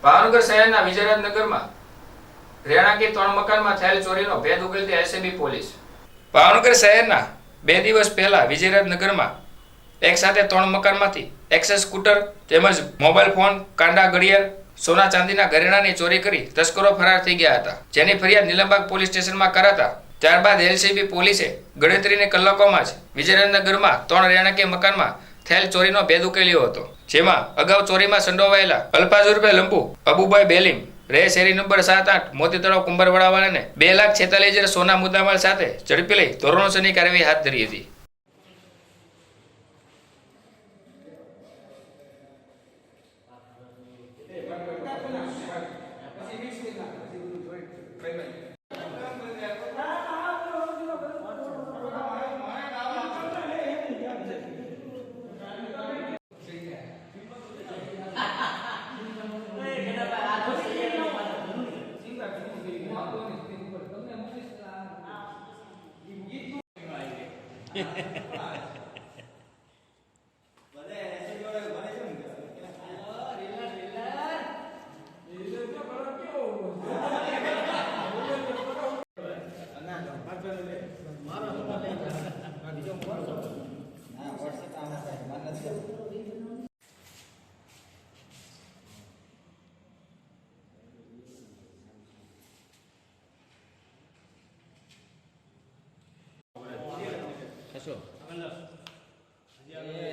ભાવનગર શહેરના વિજયરાજનગરમાં રહેણાંકી 3 મકાનમાં થયેલ ચોરીનો ભેદ ઉકેલતી એલસીબી પોલીસ। ભાવનગર શહેરના 2 દિવસ પહેલા વિજયરાજનગરમાં એક સાથે 3 મકાનમાંથી એક્સેસ સ્કૂટર તેમજ મોબાઈલ ફોન, કાંડા, ઘડિયાળ, સોના ચાંદીના ઘરેણાની ચોરી કરી તસ્કરો ફરાર થઈ ગયા હતા, જેની ફરિયાદ નીલમબાગ પોલીસ સ્ટેશનમાં કરાતા ત્યારબાદ એલસીબી પોલીસે ગણતરીની કલાકોમાં જ વિજયરાજનગરમાં 3 રહેણાંકી મકાનમાં થયેલ ચોરીનો ભેદ ઉકેલ્યો હતો, જેમાં અગાઉ ચોરીમાં સંડોવાયેલા અલ્ફાઝ ઉર્ફે લંપુ અબુભાઈ બેલીમ રહે શેરી નંબર 7-8 મોતી તળાવ કુંભારવાડાવાળાને 2,46,000 સોના મુદ્દામાલ સાથે ઝડપી લઈ ધોરણસરની કાર્યવાહી હાથ ધરી હતી।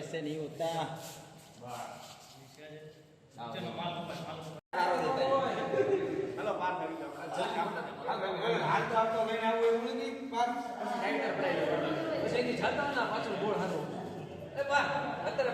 ऐसे नहीं होता। हेलो पार कर लो। हाथ तो आपको लेना हुआ है उन्हें नहीं पार। साइड पर पड़े। वैसे नहीं जाता ना पाँच बोल हारो। ए पार अंदर